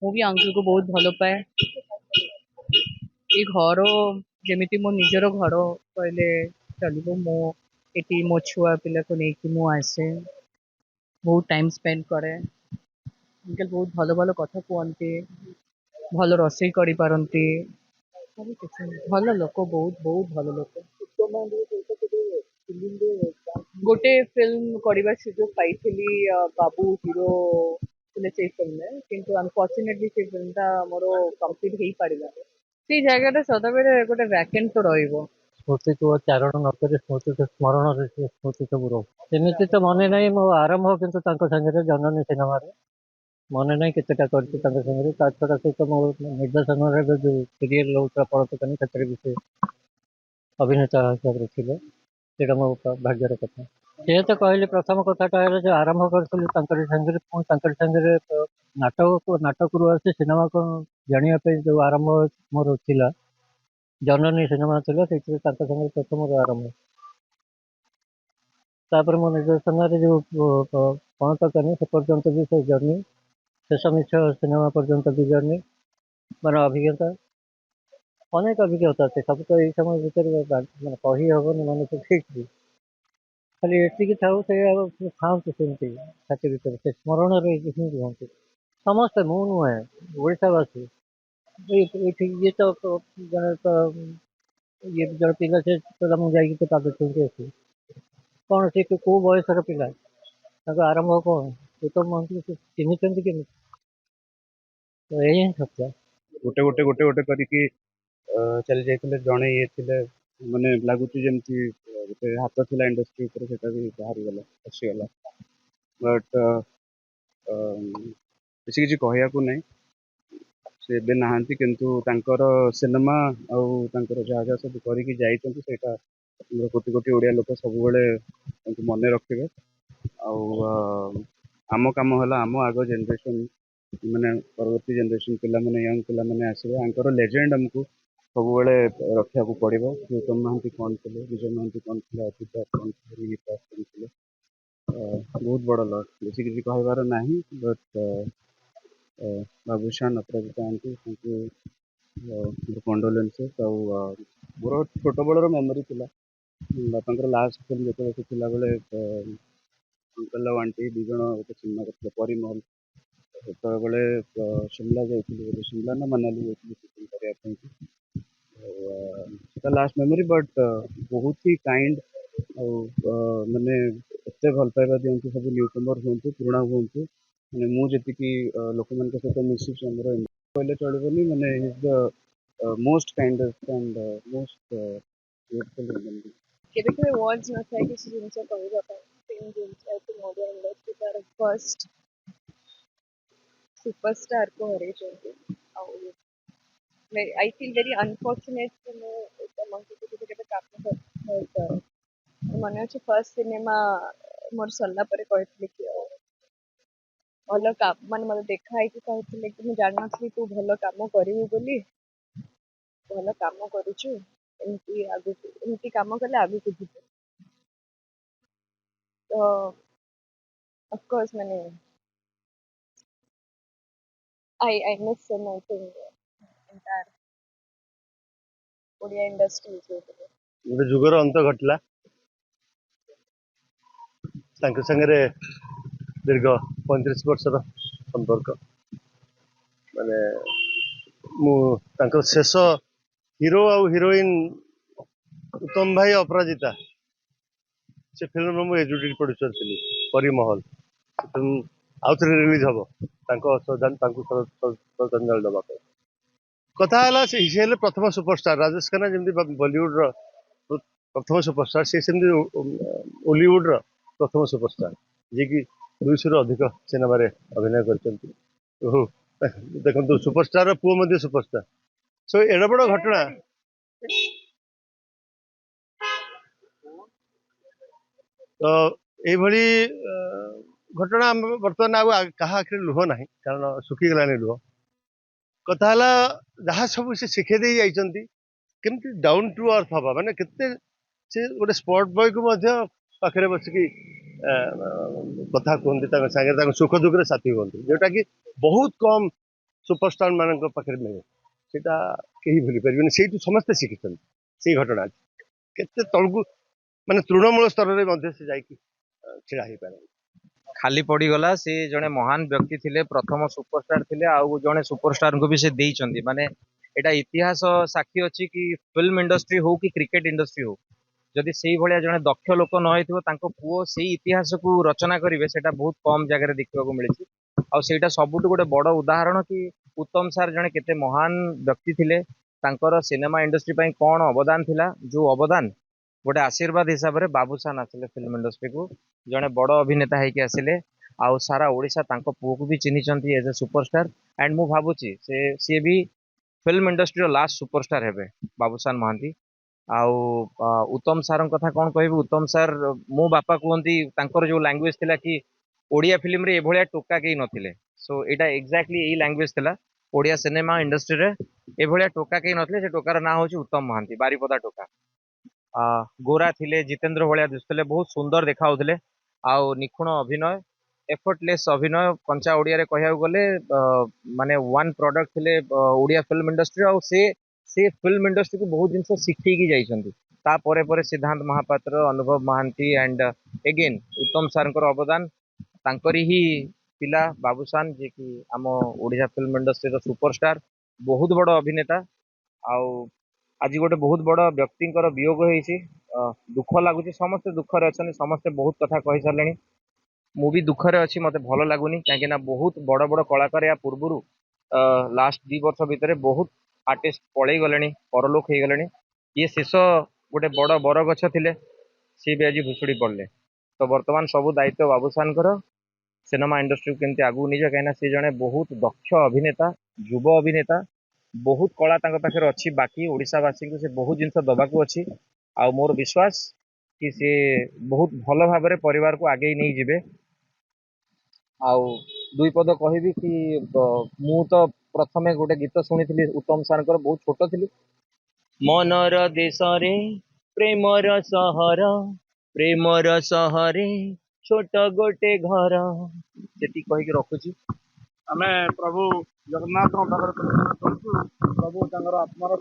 ମୁଁ ବି ଅଙ୍କଲକୁ ବହୁତ ଭଲ ପାଏ। ଏଇ ଘର ଯେମିତି ମୋ ନିଜର ଘର କହିଲେ ଚଳିବ। ମୁଁ ଏଠି ମୋ ଛୁଆ ପିଲାକୁ ନେଇକି ମୁଁ ଆସେ, ବହୁତ ଟାଇମ ସ୍ପେଣ୍ଡ କରେ। ଅଙ୍କଲ ବହୁତ ଭଲ ଭଲ କଥା କୁହନ୍ତି, ଭଲ ରୋଷେଇ କରିପାରନ୍ତି, ସବୁ କିଛି ଭଲ ଲୋକ, ବହୁତ ବହୁତ ଭଲ ଲୋକ। ଗୋଟେ ଫିଲ୍ମ କରିବା ସୁଯୋଗ ପାଇଥିଲି, ବାବୁ ହିରୋ ଥିଲେ ସେଇ ଫିଲ୍ମରେ, କିନ୍ତୁ ଅନଫର୍ଚୁନେଟଲି ସେଇ ଫିଲ୍ମଟା ମୋର କମ୍ପ୍ଲିଟ୍ ହେଇପାରିଲାନି। ସେଇ ଜାଗାଟା ସଦାବେଳେ ଗୋଟେ ଭ୍ୟାକେଣ୍ଟ ତ ରହିବ। ସ୍ମୃତି କୁହ ଚାରଣ ନକରି ସ୍ମୃତି ତ ସ୍ମରଣରେ ସେ ସ୍ମୃତି ସବୁ ରହୁ। ସେମିତି ତ ମନେ ନାହିଁ ମୋ ଆରମ୍ଭ, କିନ୍ତୁ ତାଙ୍କ ସାଙ୍ଗରେ ଜନନୀ ସିନେମାରେ ମନେ ନାହିଁ କେତେଟା କରିଛି ତାଙ୍କ ସାଙ୍ଗରେ। ତା ଛଡ଼ା ସେ ତ ମୋ ନିର୍ଦ୍ଦେଶନରେ ଯୋଉ ସିରିଏଲ ରହୁଥିଲା ପରତକାନି, ସେଥିରେ ବି ସେ ଅଭିନେତା ହିସାବରେ ଥିଲେ। ସେଇଟା ମୋ ଭାଗ୍ୟର କଥା। ସେ ତ କହିଲେ ପ୍ରଥମ କଥାଟା ହେଲା ଯେ ଆରମ୍ଭ କରିଥିଲି ତାଙ୍କରି ସାଙ୍ଗରେ, ପୁଣି ତାଙ୍କରି ସାଙ୍ଗରେ ନାଟକରୁ ଆସି ସିନେମାକୁ ଜାଣିବା ପାଇଁ ଯୋଉ ଆରମ୍ଭ ମୋର ଥିଲା, ଜନନୀ ସିନେମା ଥିଲା, ସେଇଥିରେ ତାଙ୍କ ସାଙ୍ଗରେ ପ୍ରଥମରୁ ଆରମ୍ଭ। ତାପରେ ମୋ ନିର୍ଦ୍ଦେଶନାରେ ଯୋଉ ପଣତକାନି, ସେ ପର୍ଯ୍ୟନ୍ତ ବି ସେ ଜର୍ଣ୍ଣି, ଶେଷ ମିଛ ସିନେମା ପର୍ଯ୍ୟନ୍ତ ବି ଜର୍ଣ୍ଣି, ମାନେ ଅଭିଜ୍ଞତା ଅନେକ ଅଭିଜ୍ଞତା ଅଛି। ସବୁ ତ ଏଇ ସମୟ ଭିତରେ ମାନେ କହି ହବନି, ମାନେ ତ ଠିକ୍। ଖାଲି ଏତିକି ଥାଉ, ସେ ଆଉ ଥାଆନ୍ତୁ ସେମିତି ଛାତି ଭିତରେ, ସେ ସ୍ମରଣରେ ହିଁ ରୁହନ୍ତୁ ସମସ୍ତେ। ମୁଁ ନୁହେଁ, ଓଡ଼ିଶାବାସୀ। ଏଇଠି ଇଏ ତ ଜଣେ ତ ଇଏ ଜଣେ ପିଲା, ସେ କହିଲା ମୁଁ ଯାଇକି ତ ପାଦ ଛୁଇଁକି ଆସିବି। କ'ଣ ସେ କୋଉ ବୟସର ପିଲା, ତାଙ୍କ ଆରମ୍ଭ କ'ଣ? ଉତ୍ତମ ମହାନ୍ତି ସେ ଚିହ୍ନିଛନ୍ତି କେମିତି? ତ ଏଇ ହିଁ ସତ୍ୟ। ଗୋଟେ ଗୋଟେ ଗୋଟେ ଗୋଟେ କରିକି ଚାଲି ଯାଇଥିଲେ। ଜଣେ ଇଏ ଥିଲେ, ମାନେ ଲାଗୁଛି ଯେମିତି ଗୋଟେ ହାତ ଥିଲା ଇଣ୍ଡଷ୍ଟ୍ରି ଉପରେ, ସେଟା ବି ବାହାରିଗଲା, ଖସିଗଲା। ବଟ୍ ବେଶୀ କିଛି କହିବାକୁ ନାହିଁ, ସେ ଏବେ ନାହାନ୍ତି। କିନ୍ତୁ ତାଙ୍କର ସିନେମା ଆଉ ତାଙ୍କର ଯାହା ଯାହା ସବୁ କରିକି ଯାଇଛନ୍ତି, ସେଇଟା ଆମର କୋଟି କୋଟି ଓଡ଼ିଆ ଲୋକ ସବୁବେଳେ ତାଙ୍କୁ ମନେ ରଖିବେ। ଆଉ ଆମ କାମ ହେଲା ଆମ ଆଗ ଜେନେରେସନ୍, ମାନେ ପରବର୍ତ୍ତୀ ଜେନେରେସନ୍ ପିଲାମାନେ, ୟଙ୍ଗ ପିଲାମାନେ ଆସିବେ, ଆଙ୍କର ଲେଜେଣ୍ଡ ଆମକୁ ସବୁବେଳେ ରଖିବାକୁ ପଡ଼ିବ। ଗୌତମ ମହାନ୍ତି କ'ଣ ଥିଲେ, ବିଜୟ ମହାନ୍ତି କ'ଣ ଥିଲେ, ଅଜିତ କ'ଣ ଥିଲେ, ଗୀତା କ'ଣ ଥିଲେ। ବହୁତ ବଡ଼ ଲସ୍, ବେଶୀ କିଛି କହିବାର ନାହିଁ। ବଟ୍ ବାବୁସାନ, ଅପରାଜିତା ଆଣ୍ଟି, ତାଙ୍କୁ କଣ୍ଡୋଲେନ୍ସେସ୍। ଆଉ ମୋର ଛୋଟବେଳର ମେମୋରି ଥିଲା, ବାପାଙ୍କର ଲାଷ୍ଟ ଫିଲ୍ମ ଯେତେବେଳେ ସେ ଥିଲାବେଳେ ଅଙ୍କଲ ଆଉ ଆଣ୍ଟି ଦୁଇ ଜଣ ଗୋଟେ ସିନେମା କରିଥିଲେ, ପରିମହଲ। ସେତେବେଳେ ଶିମଲା ଯାଇଥିଲି, ବୋଧେ ଶିମଲା ନା ମନାଲି ଯାଇଥିଲି ସୁଟିଂ କରିବା ପାଇଁ। ଆଉ ସେଟା ଲାଷ୍ଟ ମେମୋରି। ବଟ୍ ବହୁତ ହି କାଇଣ୍ଡ, ଆଉ ମାନେ ଏତେ ଭଲ ପାଇବା ଦିଅନ୍ତି ସବୁ ନ୍ୟୁ କମର ହୁଅନ୍ତୁ, ପୁରୁଣା ହୁଅନ୍ତୁ। ମାନେ ମୁଁ ଯେତିକି ଲୋକମାନଙ୍କ ସହିତ ମିଶିଛି, ଆମର କହିଲେ ଚଳିବନି, ମାନେ is the most kindest and most grateful human being. କେବେ କେବେ ୱାର୍ଡସ୍ ନଥାଏ କିଛି ଜିନିଷ କହିବା ପାଇଁ। ସେମ୍ ଜିନିଷ ଆଇ ଥିଙ୍କ୍ ଓଡ଼ିଆ ଇଣ୍ଡଷ୍ଟ୍ରି ତାର ଫର୍ଷ୍ଟ ସୁପରଷ୍ଟାରକୁ ହରେଇଛନ୍ତି। ଆଉ ଆଇ ଫିଲ୍ ଭେରି ଅନଫର୍ଚୁନେଟ୍ କି ମୁଁ ସମସ୍ତଙ୍କ ସହିତ କେବେ କାମ କରିପାରେ। ମନେ ଅଛି ଫର୍ଷ୍ଟ ସିନେମା ମୋର ସରିଲା ପରେ କହିଥିଲେ କି ଆଉ ଭଲ କାମ, ମାନେ ମୋତେ ଦେଖା ହେଇକି କହିଥିଲେ କି ମୁଁ ଜାଣିନଥିଲି ତୁ ଭଲ କାମ କରିବୁ ବୋଲି, ଭଲ କାମ କରୁଛୁ, ଏମିତି ଆଗକୁ ଏମିତି କାମ କଲେ ଆଗକୁ ଯିବୁ। ତ ଅଫକୋର୍ସ ମାନେ I miss him, I think, entire Odia industry basically. ଗୋଟେ ଯୁଗର ଅନ୍ତ ଘଟିଲା ତାଙ୍କ ସାଙ୍ଗରେ। ଦୀର୍ଘ 35 ବର୍ଷର ସମ୍ପର୍କ। ମାନେ ମୁଁ ତାଙ୍କର ଶେଷ ହିରୋ ଆଉ ହିରୋଇନ ଉତ୍ତମ ଭାଇ, ଅପରାଜିତା, ସେ ଫିଲ୍ମର ମୁଁ ଏକ୍ଜିକ୍ୟୁଟିଭ ପ୍ରଡ୍ୟୁସର ଥିଲି, ପରିମହଲ। ସେ ଫିଲ୍ମ ଆଉଥରେ ରିଲିଜ ହବ, ତାଙ୍କୁ ଶ୍ରଦ୍ଧାଞ୍ଜଳି ଦେବା ପାଇଁ। କଥା ହେଲା ସେ ହେଲେ ପ୍ରଥମ ସୁପରଷ୍ଟାର। ରାଜେଶ ଖାନ୍ନା ଯେମିତି ବଲିଉଡର ପ୍ରଥମ ସୁପରଷ୍ଟାର, ସେ ସେମିତି ଓଲିଉଡର ପ୍ରଥମ ସୁପରଷ୍ଟାର, ଯିଏକି 200ରୁ ଅଧିକ ସିନେମାରେ ଅଭିନୟ କରିଛନ୍ତି। ଦେଖନ୍ତୁ, ସୁପରଷ୍ଟାରର ପୁଅ ମଧ୍ୟ ସୁପରଷ୍ଟାର। ସୋ ଏଡେ ବଡ ଘଟଣା, ତ ଏଇଭଳି ଘଟଣା ବର୍ତ୍ତମାନ ଆଉ କାହା ଆଖିରେ ଲୁହ ନାହିଁ, କାରଣ ଶୁଖିଗଲାଣି ଲୁହ। କଥା ହେଲା ଯାହା ସବୁ ସେ ଶିଖେଇ ଦେଇ ଯାଇଛନ୍ତି, କେମିତି ଡାଉନ୍ ଟୁ ଅର୍ଥ ହବା, ମାନେ କେତେ ସେ ଗୋଟେ ସ୍ପଟ୍ ବୟକୁ ମଧ୍ୟ ପାଖରେ ବସିକି କଥା କୁହନ୍ତି, ତାଙ୍କ ସାଙ୍ଗରେ ତାଙ୍କ ସୁଖ ଦୁଃଖରେ ସାଥୀ ହୁଅନ୍ତି, ଯୋଉଟା କି ବହୁତ କମ सुपरस्टार मान पाखे मिले सेटा कहीं भूली पारे से समस्ते शिखी से घटना केते तलकू माने तृणमूल स्तर में से जाकि छिड़ा हो पारे खाली पड़गला से जड़े महान व्यक्ति थिले प्रथम सुपरस्टार थिले आउ जड़े सुपरस्टार को भी से देइचंदी माने एटा इतिहास साक्षी अच्छी कि फिल्म इंडस्ट्री हो कि क्रिकेट इंडस्ट्री हो जदि से भाया जड़े दक्ष लोक न पुओ से इतिहास को रचना करेंगे सेटा बहुत कम जगह देखा मिली आईटा सबुठ गोटे बड़ उदाहरण कि उत्तम सार जड़े केते महान व्यक्ति थिले तांकर सिनेमा इंडस्ट्री ପାଇଁ कौन अवदान थिला जो अवदान गोटे आशीर्वाद हिसाब से बाबूसान आसिले फिल्म इंडस्ट्री को जड़े बड़ अभिनेता होके आसिले आउ सारा ओडिशा तांको पुओ को भी चिन्हिचंती एज ए सुपरस्टार एंड मु भाबुची से सी भी फिल्म इंडस्ट्री लास्ट सुपरस्टार हेबे बाबूसान महांती आउ उत्तम सार कथा कौन कह उत्तम सार मो बापा कहती जो लैंग्वेज थिला कि ओडिया फिल्म रे एभलिया टोका कहीं नथिले सो एटा एक्जाक्टली यही लैंग्वेज थिला ओडिया सिनेमा इंडस्ट्री रे एभलिया टोका कहीं नथिले से टोकार ना होची उत्तम महांती बारिपदा टोका गोरा थिले जितेंद्र भलिया दिसुले बहुत सुंदर देखा होउथिले आउ निखुण अभिनय एफर्टलेस अभिनय कंचा ओडिया रे कहया गले माने वन प्रोडक्ट थिले ओडिया फिल्म इंडस्ट्री आउ से फिल्म इंडस्ट्री को बहुत जिन शिखी जाइछंती ता परे परे सिद्धांत महापात्र अनुभव महांती एंड एगेन उत्तम सार अवदान तांकरी ही पिला बाबूसान जे कि आम ओडिशा फिल्म इंडस्ट्री रो सुपरस्टार बहुत बड़ अभिनेता आउ आज गोटे बहुत बड़ व्यक्ति वियोग होइछि दुख लगुच समस्ते दुखरे अच्छा समस्ते बहुत कथा कही सारे मु भी दुखरे अच्छी मत भल लगुनि कहीं बहुत बड़ बड़ कलाकार या पूर्व लास्ट 2 वर्ष भितर बहुत आर्टिस्ट पलि गले परलोक हो गले ये शेष गोटे बड़ बर गछ थिले सी भी आज भुशुड़ी पड़े तो बर्तमान सब दायित्व बाबूसान सिनेमा इंडस्ट्री को केमती आगू निज कहीं सी जड़े बहुत दक्ष अभिनेता युव अभिनेता बहुत कला पाखे अच्छी बाकी ओडिशावासी को से बहुत जिन दबाक अच्छी आ मोर विश्वास कि सी बहुत भल भाव परिवार को आगे नहीं जिबे आउ दुई पद कहबी कि मु तो प्रथमे गोटे गीत शुणी उत्तम सार बहुत छोट थी मनर देश रे प्रेमर सहरे छोट गोटे घर से कहीकि रखुची आमे प्रभु जगन्नाथ प्रभु आत्मार